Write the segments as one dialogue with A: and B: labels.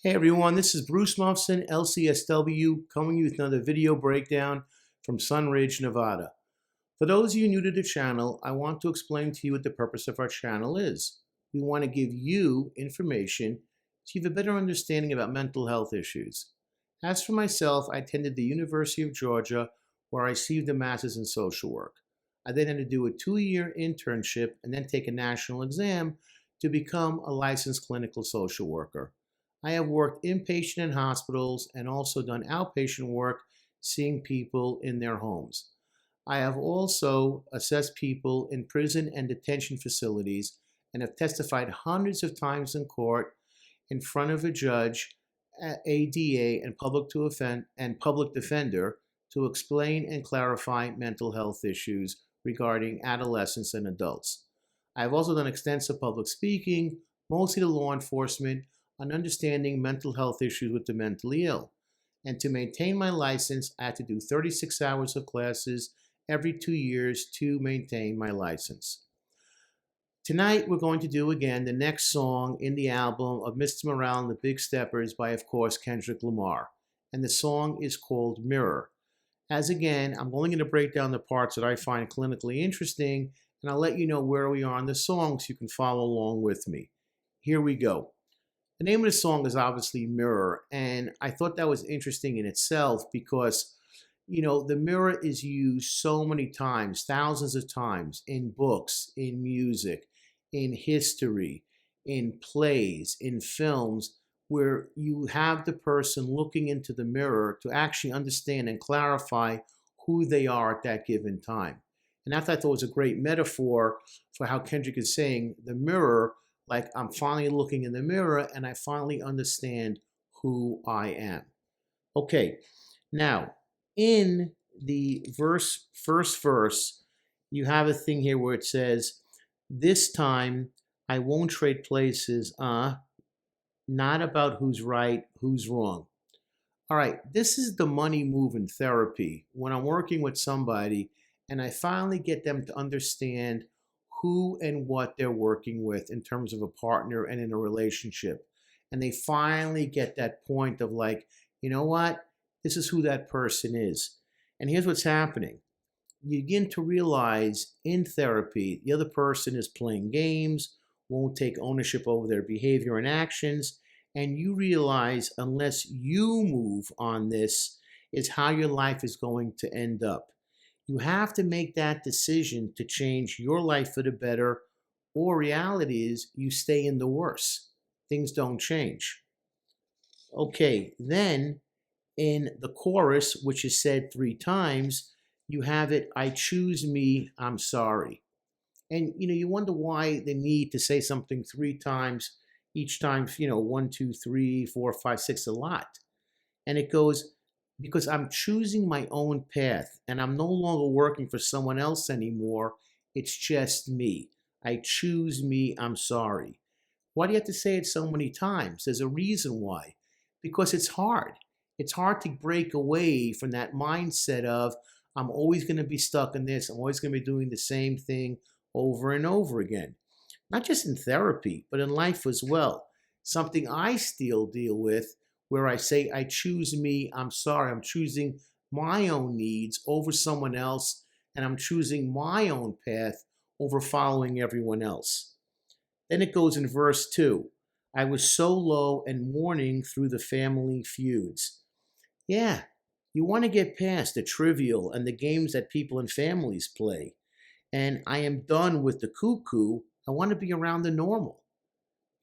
A: Hey everyone, this is Bruce Muffson, LCSW, coming with another video breakdown from SUNRIDGE, Nevada. For those of you new to the channel, I want to explain to you what the purpose of our channel is. We want to give you information so you have a better understanding about mental health issues. As for myself, I attended the University of Georgia, where I received a master's in social work. I then had to do a 2-year internship and then take a national exam to become a licensed clinical social worker. I have worked inpatient in hospitals and also done outpatient work seeing people in their homes. I have also assessed people in prison and detention facilities and have testified hundreds of times in court in front of a judge, ADA, and public defender to explain and clarify mental health issues regarding adolescents and adults. I have also done extensive public speaking, mostly to law enforcement, on understanding mental health issues with the mentally ill. And to maintain my license, I had to do 36 hours of classes every 2 years to maintain my license. Tonight, we're going to do again the next song in the album of Mr. Morale and the Big Steppers by, of course, Kendrick Lamar. And the song is called Mirror. As again, I'm only going to break down the parts that I find clinically interesting, and I'll let you know where we are in the song so you can follow along with me. Here we go. The name of the song is obviously Mirror, and I thought that was interesting in itself because, the mirror is used so many times, thousands of times, in books, in music, in history, in plays, in films, where you have the person looking into the mirror to actually understand and clarify who they are at that given time. And I thought that was a great metaphor for how Kendrick is saying the mirror, like I'm finally looking in the mirror and I finally understand who I am. Okay, now in the first verse, you have a thing here where it says, this time I won't trade places, not about who's right, who's wrong. All right, this is the money move in therapy. When I'm working with somebody and I finally get them to understand who and what they're working with in terms of a partner and in a relationship. And they finally get that point of like, you know what? This is who that person is. And here's what's happening. You begin to realize in therapy, the other person is playing games, won't take ownership over their behavior and actions. And you realize unless you move on this is how your life is going to end up. You have to make that decision to change your life for the better, or reality is you stay in the worse. Things don't change. Okay, then in the chorus, which is said 3 times, you have it, I choose me, I'm sorry. And you wonder why the need to say something 3 times, each time, 1, 2, 3, 4, 5, 6, a lot. And it goes, because I'm choosing my own path and I'm no longer working for someone else anymore. It's just me. I choose me. I'm sorry. Why do you have to say it so many times? There's a reason why. Because it's hard. It's hard to break away from that mindset of I'm always going to be stuck in this. I'm always going to be doing the same thing over and over again. Not just in therapy, but in life as well. Something I still deal with, where I say, I choose me, I'm sorry, I'm choosing my own needs over someone else, and I'm choosing my own path over following everyone else. Then it goes in verse 2. I was so low and mourning through the family feuds. Yeah, you want to get past the trivial and the games that people and families play. And I am done with the cuckoo. I want to be around the normal.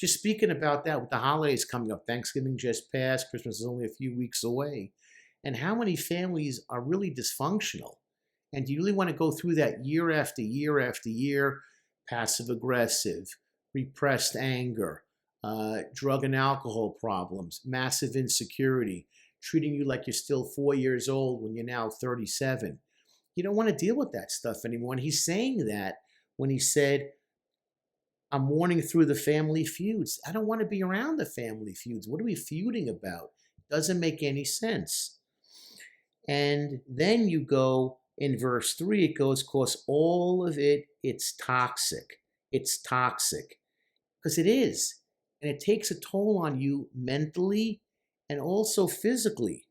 A: Just speaking about that with the holidays coming up, Thanksgiving just passed, Christmas is only a few weeks away, and how many families are really dysfunctional? And do you really want to go through that year after year after year? Passive aggressive, repressed anger, drug and alcohol problems, massive insecurity, treating you like you're still 4 years old when you're now 37. You don't want to deal with that stuff anymore. And he's saying that when he said, I'm mourning through the family feuds. I don't want to be around the family feuds. What are we feuding about? Doesn't make any sense. And then you go in verse 3, it goes, cause all of it, it's toxic. It's toxic. Because it is. And it takes a toll on you mentally and also physically.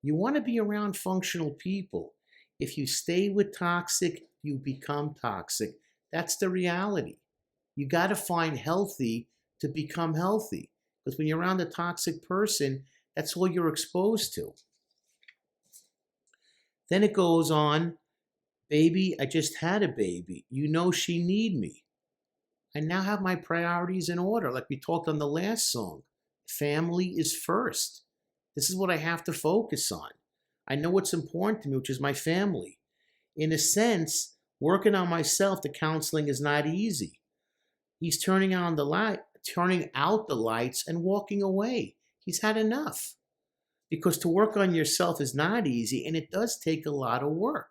A: You want to be around functional people. If you stay with toxic, you become toxic. That's the reality. You got to find healthy to become healthy. Because when you're around a toxic person, that's all you're exposed to. Then it goes on, baby, I just had a baby. You know she need me. I now have my priorities in order, like we talked on the last song. Family is first. This is what I have to focus on. I know what's important to me, which is my family. In a sense, working on myself, the counseling is not easy. He's turning out the lights and walking away. He's had enough. Because to work on yourself is not easy, and it does take a lot of work.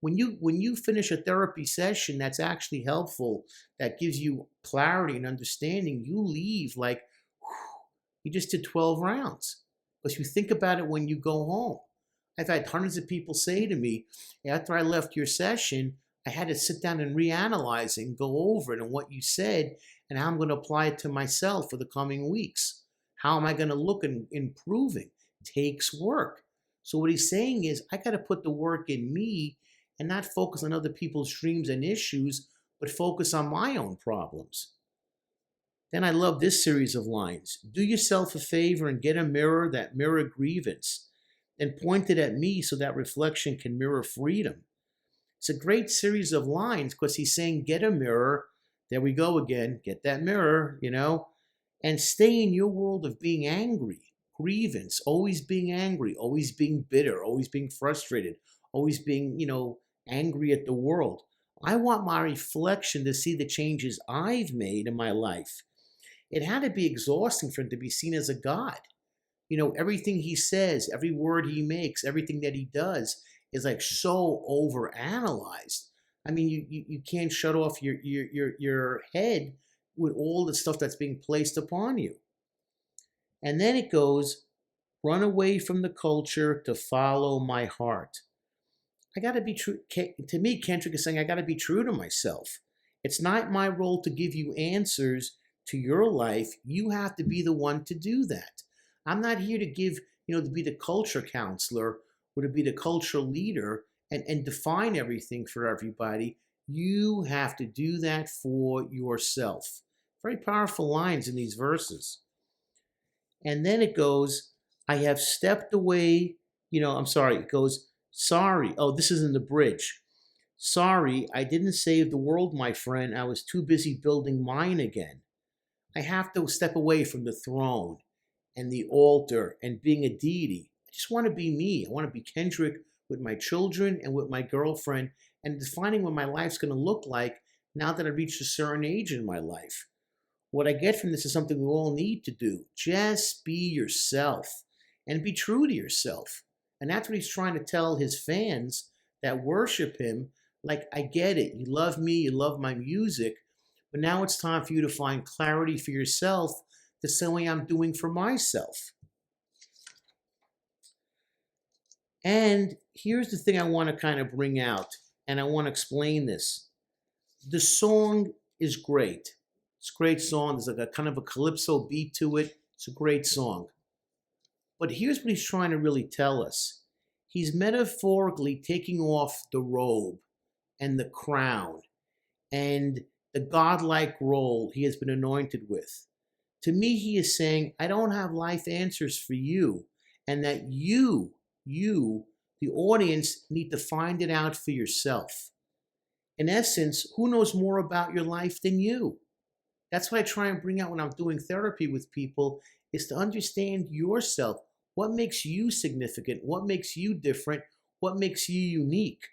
A: When you finish a therapy session that's actually helpful, that gives you clarity and understanding, you leave like, whew, you just did 12 rounds. Because you think about it when you go home. I've had hundreds of people say to me, after I left your session, I had to sit down and reanalyze it and go over it and what you said and how I'm going to apply it to myself for the coming weeks. How am I going to look and improving? Takes work. So what he's saying is I got to put the work in me and not focus on other people's dreams and issues, but focus on my own problems. Then I love this series of lines. Do yourself a favor and get a mirror that mirror grievance, and point it at me so that reflection can mirror freedom. It's a great series of lines because he's saying get a mirror. There we go again. Get that mirror, and stay in your world of being angry. Grievance, always being angry, always being bitter, always being frustrated, always being, angry at the world. I want my reflection to see the changes I've made in my life. It had to be exhausting for him to be seen as a god. Everything he says, every word he makes, everything that he does is like so overanalyzed. I mean, you can't shut off your head with all the stuff that's being placed upon you. And then it goes, run away from the culture to follow my heart. I got to be true. To me, Kendrick is saying, I got to be true to myself. It's not my role to give you answers to your life. You have to be the one to do that. I'm not here to give, to be the culture counselor or to be the cultural leader and define everything for everybody. You have to do that for yourself. Very powerful lines in these verses. And then it goes, I have stepped away, it goes, sorry. Oh, this is in the bridge. Sorry, I didn't save the world, my friend. I was too busy building mine again. I have to step away from the throne and the altar and being a deity. I just want to be me. I want to be Kendrick with my children and with my girlfriend and defining what my life's going to look like now that I've reached a certain age in my life. What I get from this is something we all need to do. Just be yourself and be true to yourself. And that's what he's trying to tell his fans that worship him. Like, I get it. You love me. You love my music. But now it's time for you to find clarity for yourself the same way I'm doing for myself. And here's the thing I want to kind of bring out, and I want to explain this. The song is great. It's a great song. There's like a kind of a calypso beat to it. It's a great song. But here's what he's trying to really tell us. He's metaphorically taking off the robe and the crown and the godlike role he has been anointed with. To me, he is saying, I don't have life answers for you, and that you, the audience, need to find it out for yourself. In essence, who knows more about your life than you? That's what I try and bring out when I'm doing therapy with people, is to understand yourself. What makes you significant? What makes you different? What makes you unique?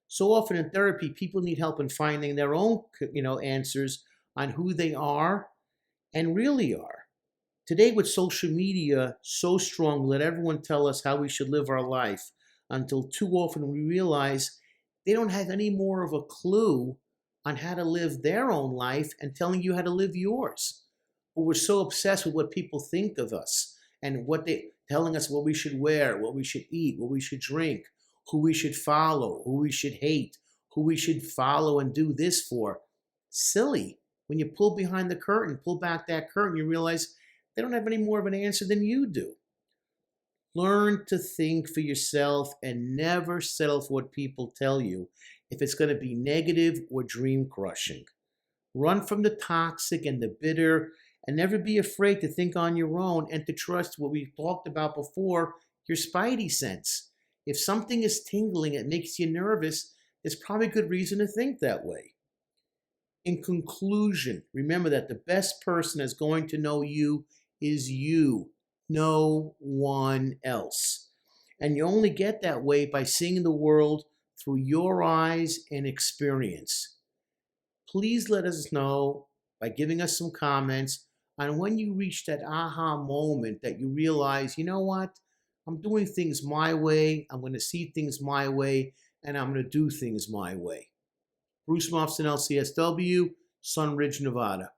A: So often in therapy, people need help in finding their own, answers on who they are and really are. Today with social media so strong, let everyone tell us how we should live our life, until too often we realize they don't have any more of a clue on how to live their own life and telling you how to live yours. But we're so obsessed with what people think of us and what they telling us what we should wear, what we should eat, what we should drink, who we should follow, who we should hate, who we should follow and do this for. Silly. when you pull behind the curtain, pull back that curtain, you realize they don't have any more of an answer than you do. Learn to think for yourself and never settle for what people tell you if it's going to be negative or dream crushing. Run from the toxic and the bitter, and never be afraid to think on your own and to trust what we talked about before, your spidey sense. If something is tingling, it makes you nervous, there's probably good reason to think that way. In conclusion, remember that the best person that's going to know you is you, no one else. And you only get that way by seeing the world through your eyes and experience. Please let us know by giving us some comments on when you reach that aha moment that you realize, you know what, I'm doing things my way, I'm going to see things my way, and I'm going to do things my way. Bruce Mofson, LCSW, Sunridge, Nevada.